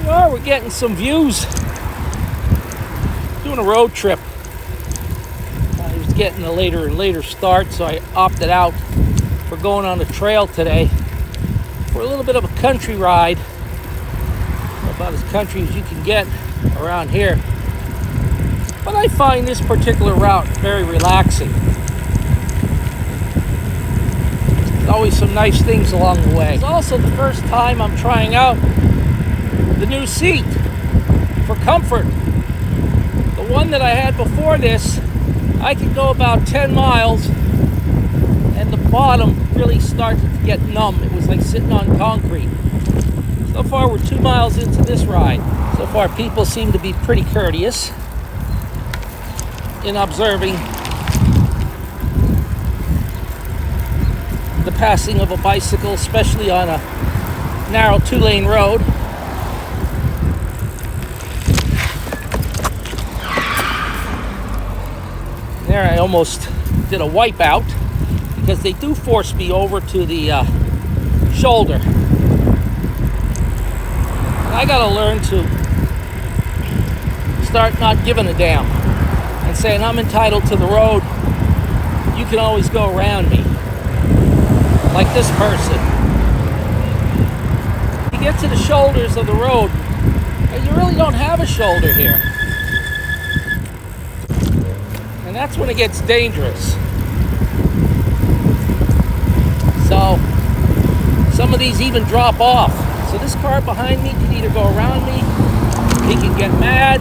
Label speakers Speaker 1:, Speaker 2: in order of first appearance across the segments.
Speaker 1: Well, we're getting some views. Doing a road trip. I was getting a later and later start, so I opted out for going on the trail today for a little bit of a country ride. About as country as you can get around here. But I find this particular route very relaxing. There's always some nice things along the way. It's also the first time I'm trying out the new seat for comfort. The one that I had before this, I could go about 10 miles and the bottom really started to get numb. It was like sitting on concrete. So far, we're 2 miles into this ride. So far, people seem to be pretty courteous in observing the passing of a bicycle, especially on a narrow 2-lane road. There, I almost did a wipeout because they do force me over to the shoulder. I gotta learn to start not giving a damn and saying I'm entitled to the road. You can always go around me. Like this person. You get to the shoulders of the road, and you really don't have a shoulder here. And that's when it gets dangerous. So, some of these even drop off. So this car behind me can either go around me, he can get mad,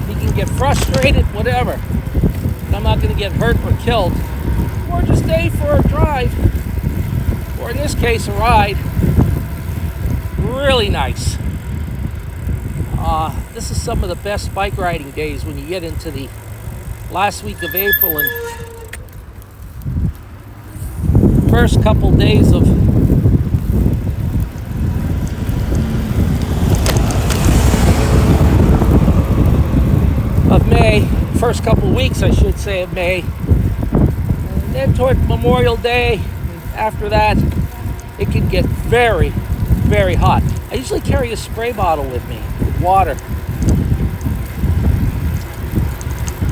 Speaker 1: he can get frustrated, whatever. And I'm not going to get hurt or killed. Or just stay for a drive, or in this case, a ride. Really nice. This is some of the best bike riding days when you get into the last week of April and first couple days of May, first couple weeks I should say of May, and then toward Memorial Day, after that it can get very, very hot. I usually carry a spray bottle with me with water,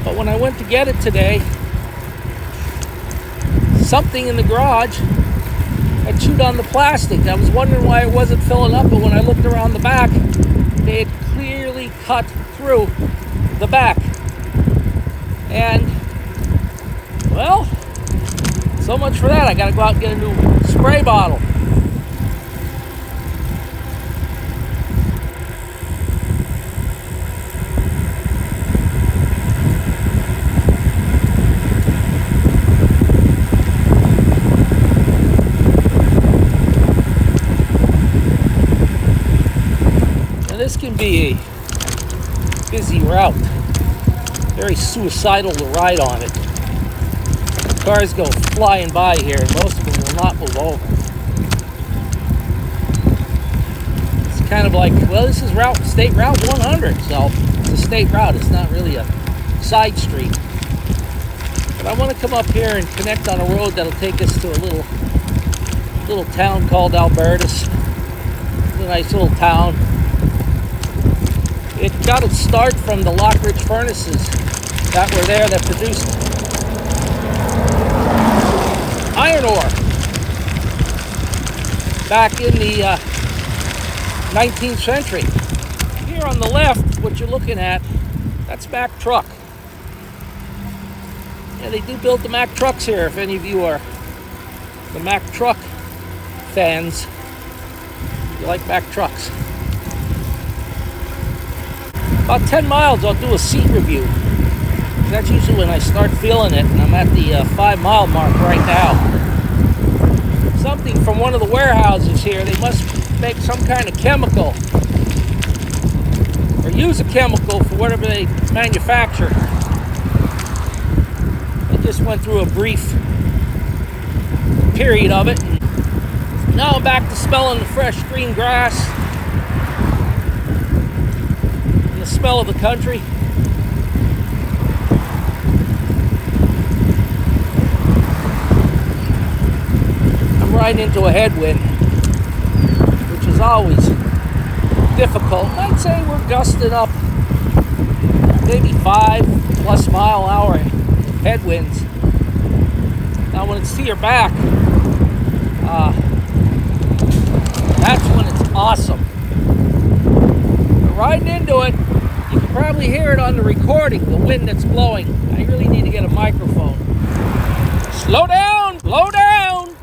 Speaker 1: but when I went to get it today, something in the garage had chewed on the plastic. I was wondering why it wasn't filling up, but when I looked around the back, they had clearly cut through the back. And, well, so much for that. I gotta go out and get a new spray bottle. Now this can be a busy route. Very suicidal to ride on it. Cars go flying by here, and most of them will not move over. It's kind of like, well, this is State Route 100, so it's a state route. It's not really a side street. But I want to come up here and connect on a road that'll take us to a little town called Albertus. It's a nice little town. It got its start from the Lockridge furnaces that were there that produced iron ore back in the 19th century. Here on the left, what you're looking at, that's Mack Truck. Yeah, they do build the Mack trucks here, if any of you are the Mack Truck fans. You like Mack trucks. About 10 miles, I'll do a seat review. That's usually when I start feeling it, and I'm at the 5 mile mark right now. Something from one of the warehouses here, they must make some kind of chemical, or use a chemical for whatever they manufacture. I just went through a brief period of it, and now I'm back to smelling the fresh green grass, smell of the country. I'm riding into a headwind, which is always difficult. I'd say we're gusting up maybe 5+ mile-an-hour headwinds. Now when it's to your back, that's when it's awesome. But riding into it, you can probably hear it on the recording, the wind that's blowing. I really need to get a microphone. Slow down, slow down.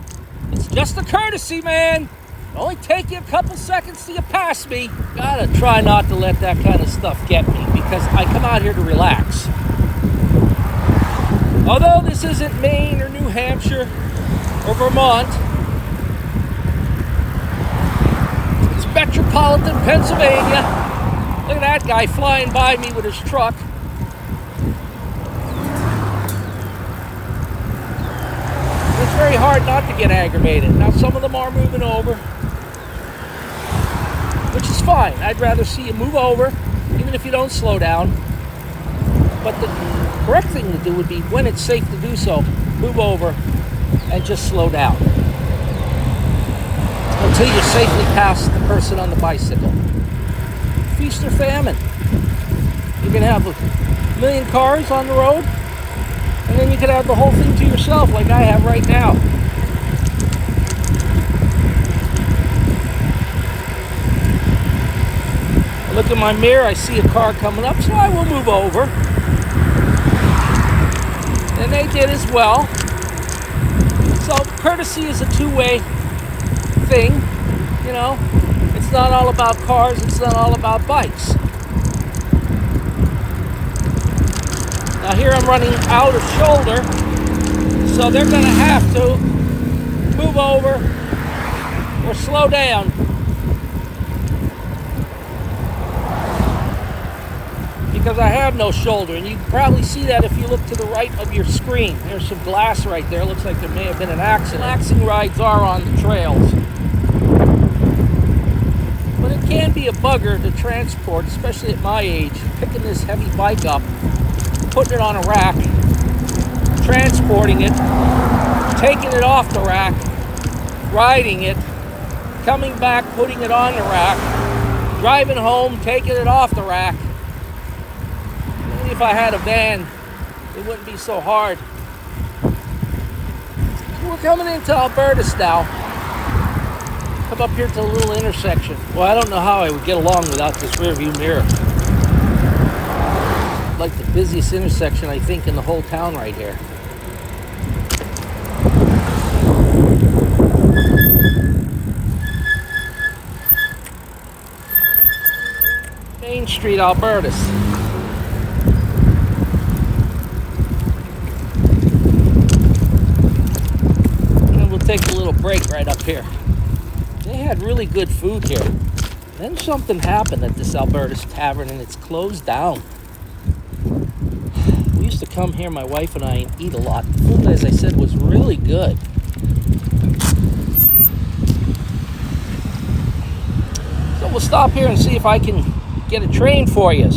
Speaker 1: It's just a courtesy, man. It'll only take you a couple seconds till you pass me. Gotta try not to let that kind of stuff get me, because I come out here to relax. Although this isn't Maine or New Hampshire or Vermont, it's metropolitan Pennsylvania. Look at that guy flying by me with his truck. It's very hard not to get aggravated. Now some of them are moving over, which is fine. I'd rather see you move over, even if you don't slow down. But the correct thing to do would be, when it's safe to do so, move over and just slow down until you're safely past the person on the bicycle. Feast or famine. You can have a million cars on the road, and then you can have the whole thing to yourself like I have right now. I look in my mirror, I see a car coming up, so I will move over. And they did as well. So courtesy is a two-way thing, you know. It's not all about cars, it's not all about bikes. Now here I'm running out of shoulder, so they're going to have to move over or slow down. Because I have no shoulder, and you can probably see that if you look to the right of your screen. There's some glass right there. Looks like there may have been an accident. Relaxing rides are on the trails. But it can be a bugger to transport, especially at my age. Picking this heavy bike up, putting it on a rack, transporting it, taking it off the rack, riding it, coming back, putting it on the rack, driving home, taking it off the rack. Maybe if I had a van, it wouldn't be so hard. So we're coming into Albertus now. Come up here to a little intersection. Well, I don't know how I would get along without this rear view mirror. Like the busiest intersection, I think, in the whole town right here. Main Street, Albertus. And we'll take a little break right up here. They had really good food here. Then something happened at this Albertus Tavern, and it's closed down. We used to come here, my wife and I, and eat a lot. The food, as I said, was really good. So we'll stop here and see if I can get a train for you.